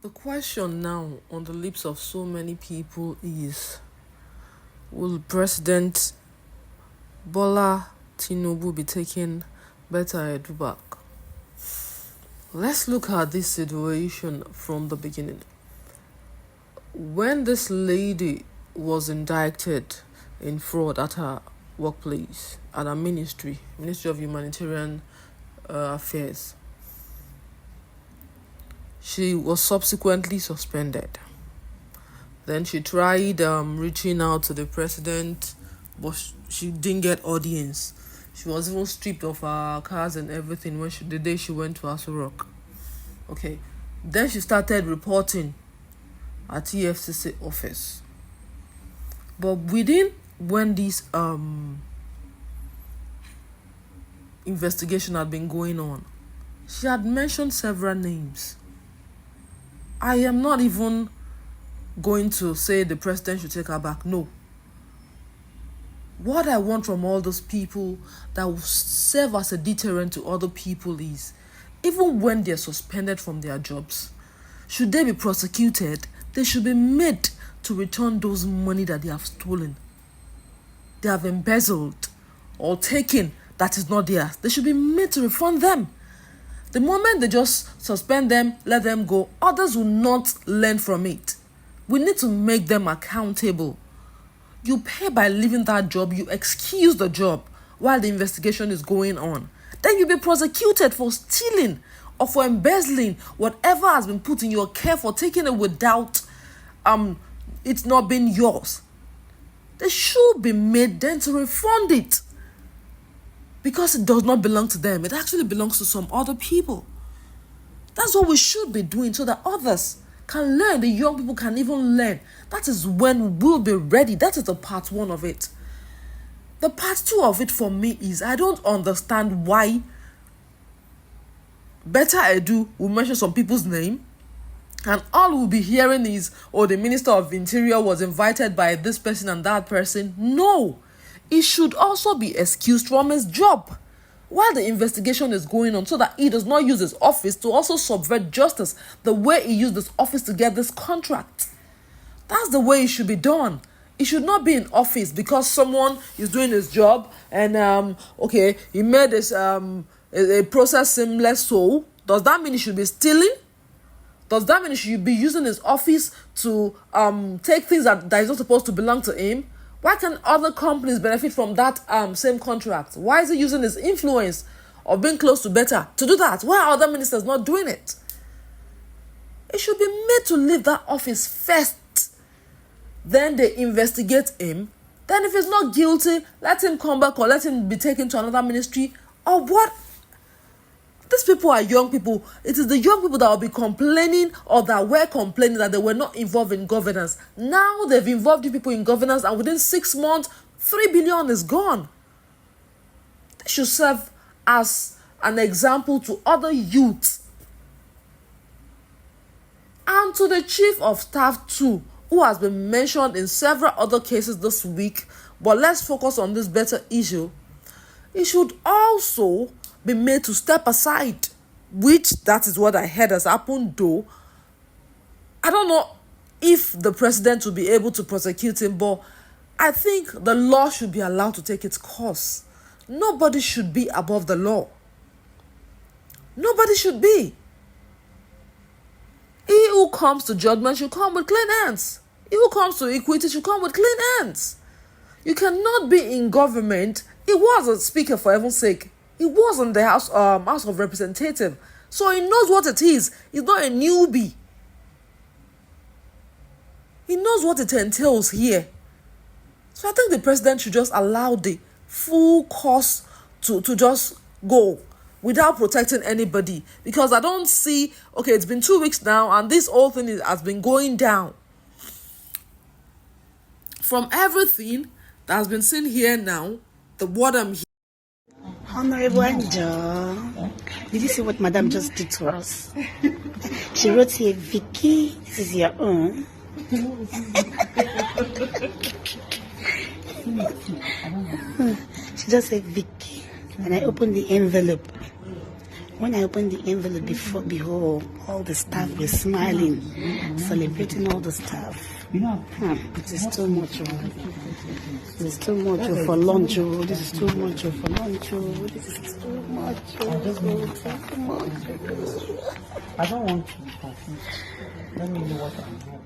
The question now on the lips of so many people is, will President Bola Tinubu be taking Betta Edu back? Let's look at this situation from the beginning. When this lady was indicted in fraud at her workplace, at her Ministry of Humanitarian Affairs, she was subsequently suspended. Then she tried reaching out to the president, but she didn't get audience. She was even stripped of her cars and everything the day she went to Aso Rock. Okay. Then she started reporting at EFCC office. But within when this investigation had been going on, she had mentioned several names. I am not even going to say the president should take her back. No. What I want from all those people that will serve as a deterrent to other people is, even when they're suspended from their jobs, should they be prosecuted, they should be made to return those money that they have stolen, they have embezzled or taken that is not theirs. They should be made to refund them. The moment they just suspend them, let them go, others will not learn from it. We need to make them accountable. You pay by leaving that job, you excuse the job while the investigation is going on. Then you'll be prosecuted for stealing or for embezzling whatever has been put in your care, for taking it without it's not being yours. They should be made then to refund it, because it does not belong to them. It actually belongs to some other people. That's what we should be doing, so that others can learn, the young people can even learn. That is when we'll be ready. That is the part one of it. The part two of it for me is, I don't understand why Betta Edu will mention some people's name, and all we'll be hearing is, oh, the Minister of Interior was invited by this person and that person. No. He should also be excused from his job while the investigation is going on, so that he does not use his office to also subvert justice the way he used his office to get this contract. That's the way it should be done. He should not be in office because someone is doing his job and he made this a process seamless. So does that mean he should be stealing? Does that mean he should be using his office to take things that is not supposed to belong to him? Why can other companies benefit from that same contract? Why is he using his influence of being close to Betta to do that? Why are other ministers not doing it? He should be made to leave that office first. Then they investigate him. Then if he's not guilty, let him come back or let him be taken to another ministry. Or what? These people are young people. It is the young people that will be complaining, or that were complaining, that they were not involved in governance. Now they've involved the people in governance, and within 6 months, 3 billion is gone. They should serve as an example to other youths. And to the Chief of Staff too, who has been mentioned in several other cases this week. But let's focus on this Betta issue. It should also be made to step aside, which that is what I heard has happened though. I don't know if the president will be able to prosecute him, but I think the law should be allowed to take its course. Nobody should be above the law. Nobody should be. He who comes to judgment should come with clean hands. He who comes to equity should come with clean hands. You cannot be in government. He was a speaker, for heaven's sake. He was in the House of Representatives. So he knows what it is. He's not a newbie. He knows what it entails here. So I think the president should just allow the full course to just go without protecting anybody. Because I don't see, it's been 2 weeks now and this whole thing has been going down. From everything that has been seen here now, the word I'm hearing. Honorable Angel, did you see what Madam just did to us? She wrote here, Vicky, this is your own. She just said Vicky, and I opened the envelope. When I opened the envelope before, behold, all the staff were smiling, celebrating all the staff. It is too much. It is too much for lunch. This is too much for lunch. This is too much. Too much. I don't want to be confused. Let me know what I'm doing.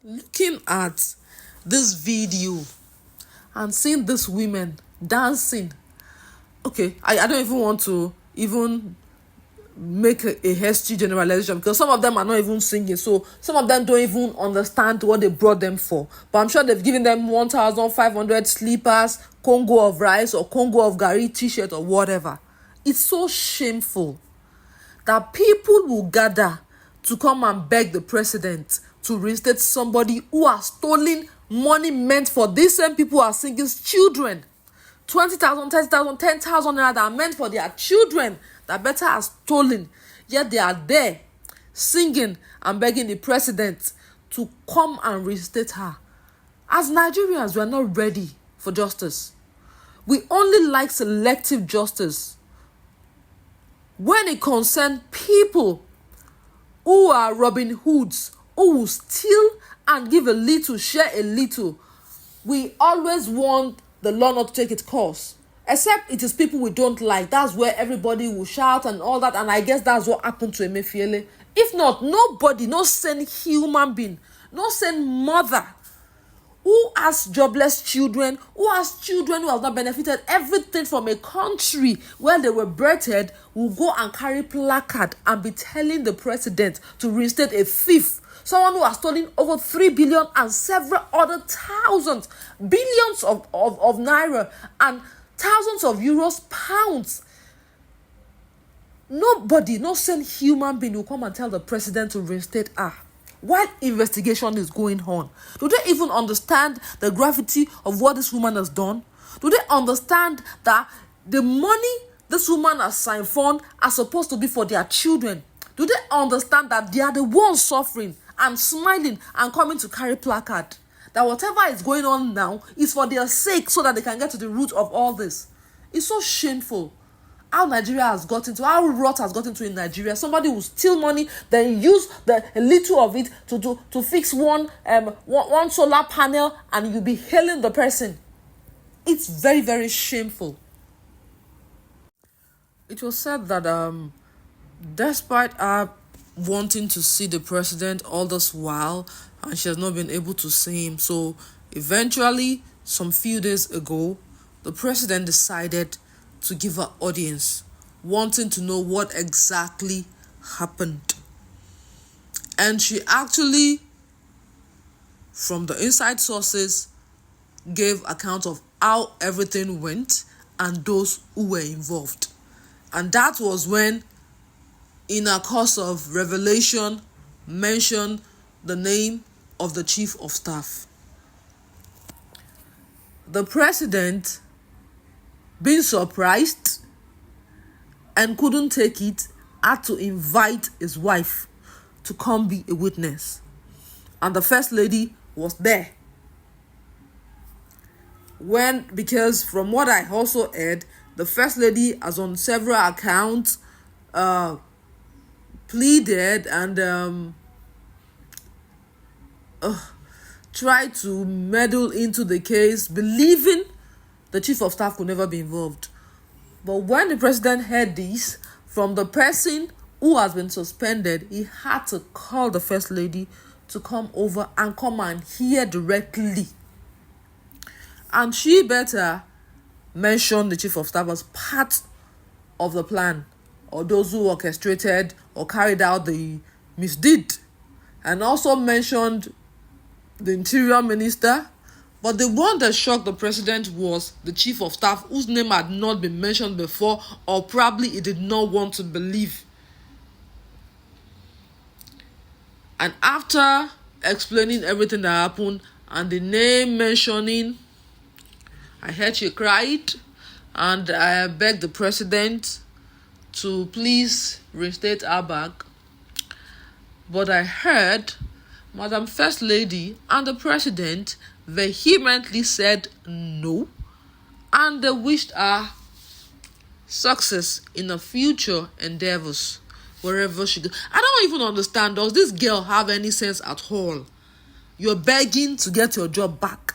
Looking at this video and seeing these women dancing, okay, I don't even want to even make a hasty generalization, because some of them are not even singing, so some of them don't even understand what they brought them for. But I'm sure they've given them 1,500 slippers, Congo of rice or Congo of Gary t-shirt or whatever. It's so shameful that people will gather to come and beg the president to reinstate somebody who has stolen money meant for these same people who are singing children. 20,000, 30,000, 10,000 naira that are meant for their children that Betta has stolen. Yet they are there singing and begging the president to come and reinstate her. As Nigerians, we are not ready for justice. We only like selective justice when it concerns people who are Robin Hoods, who will steal and give a little, share a little. We always want the law not to take its course, except it is people we don't like. That's where everybody will shout and all that, and I guess that's what happened to Emefiele. If not, nobody, no sane human being, no sane mother who has jobless children, who has children who have not benefited everything from a country where they were birthed, will go and carry placard and be telling the president to reinstate a thief, someone who has stolen over 3 billion and several other thousands, billions of naira and thousands of euros, pounds. Nobody, no sane human being will come and tell the president to reinstate her while investigation is going on. Do they even understand the gravity of what this woman has done? Do they understand that the money this woman has signed for are supposed to be for their children? Do they understand that they are the ones suffering and smiling and coming to carry placard? That whatever is going on now is for their sake, so that they can get to the root of all this. It's so shameful how Nigeria has gotten to, how rot has gotten to in Nigeria. Somebody will steal money, then use a little of it to fix one solar panel, and you'll be hailing the person. It's very, very shameful. It was said that despite her wanting to see the president all this while, and she has not been able to see him, so eventually, some few days ago, the president decided to give her audience, wanting to know what exactly happened. And she actually, from the inside sources, gave account of how everything went and those who were involved. And that was when, in a course of revelation, mentioned the name of the chief of staff. The president, being surprised and couldn't take it, had to invite his wife to come be a witness. And the first lady was there. Because from what I also heard, the first lady has on several accounts pleaded and tried to meddle into the case, believing the chief of staff could never be involved. But when the president heard this from the person who has been suspended, he had to call the first lady to come over and come and hear directly. And she better mention the chief of staff as part of the plan, or those who orchestrated or carried out the misdeed, and also mentioned the interior minister. But the one that shocked the president was the chief of staff, whose name had not been mentioned before, or probably he did not want to believe. And after explaining everything that happened and the name mentioning, I heard she cried, and I begged the president to please reinstate her back. But I heard Madam First Lady and the president vehemently said no, and they wished her success in her future endeavors wherever she goes. I don't even understand, does this girl have any sense at all? You're begging to get your job back.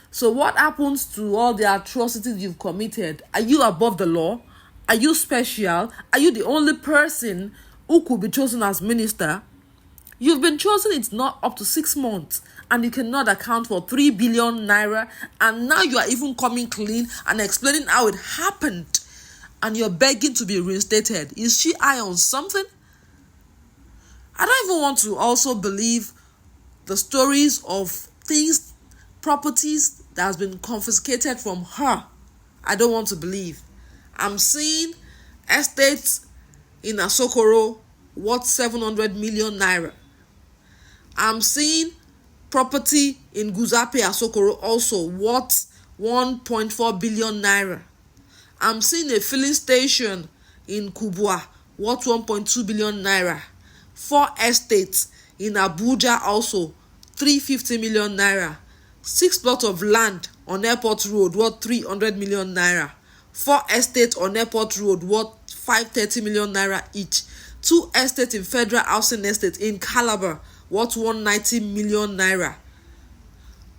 So what happens to all the atrocities you've committed? Are you above the law? Are you special? Are you the only person who could be chosen as minister? You've been chosen, it's not up to 6 months, and you cannot account for 3 billion naira, and now you are even coming clean and explaining how it happened, and you're begging to be reinstated. Is she high on something? I don't even want to also believe the stories of things, properties that has been confiscated from her. I don't want to believe. I'm seeing estates in Asokoro worth 700 million naira. I'm seeing property in Guzape Asokoro also worth 1.4 billion naira. I'm seeing a filling station in Kubwa worth 1.2 billion naira. 4 estates in Abuja also 350 million naira. 6 plots of land on Airport Road worth 300 million naira. 4 estates on Airport Road worth 530 million naira each. 2 estates in Federal Housing Estate in Calabar worth 190 million naira.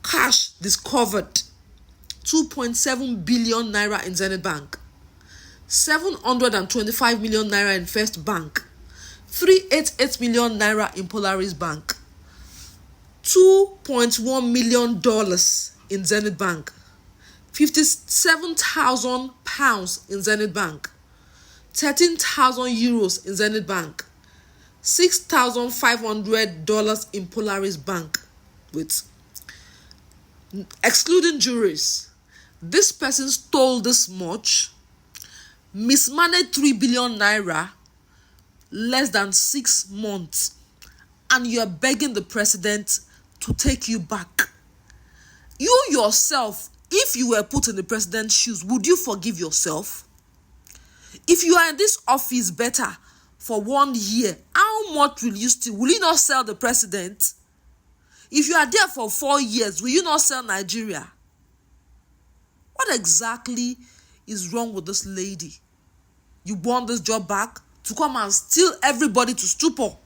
Cash discovered 2.7 billion naira in Zenith Bank. 725 million naira in First Bank. 388 million naira in Polaris Bank. $2.1 million in Zenith Bank. 57,000 pounds in Zenith Bank. 13,000 euros in Zenith Bank. $6,500 in Polaris Bank. With excluding juries, this person stole this much, mismanaged 3 billion naira, less than 6 months, and you are begging the president to take you back. You yourself, if you were put in the president's shoes, would you forgive yourself? If you are in this office better for 1 year, how much will you steal? Will you not sell the president? If you are there for 4 years, will you not sell Nigeria? What exactly is wrong with this lady? You want this job back to come and steal everybody to stupor?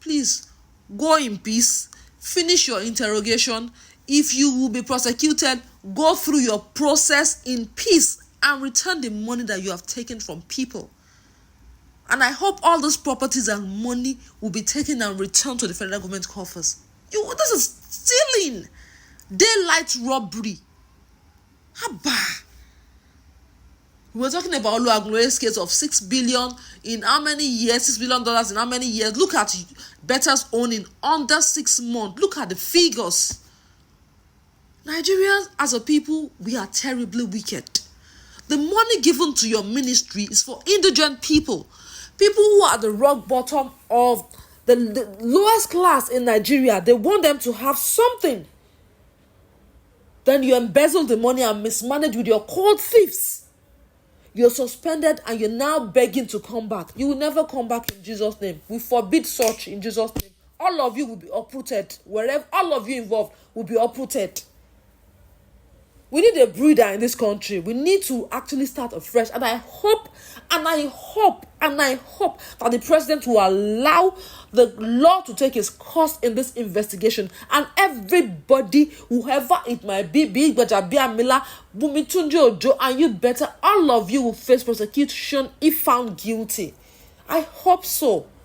Please, go in peace. Finish your interrogation. If you will be prosecuted, go through your process in peace and return the money that you have taken from people. And I hope all those properties and money will be taken and returned to the federal government coffers. This is stealing. Daylight robbery. Haba. We were talking about Oluwagbore's case of 6 billion in how many years? $6 billion in how many years? Look at Betta's own in under 6 months. Look at the figures. Nigerians as a people, we are terribly wicked. The money given to your ministry is for indigent people. People who are at the rock bottom of the lowest class in Nigeria. They want them to have something. Then you embezzle the money and mismanage with your cold thieves. You're suspended and you're now begging to come back. You will never come back in Jesus' name. We forbid such in Jesus' name. All of you will be uprooted. Wherever all of you involved will be uprooted. We need a breather in this country. We need to actually start afresh. And I hope that the president will allow the law to take its course in this investigation. And everybody, whoever it might be it Gbajabia Mila, Bumitunji Ojo, and you better, all of you will face prosecution if found guilty. I hope so.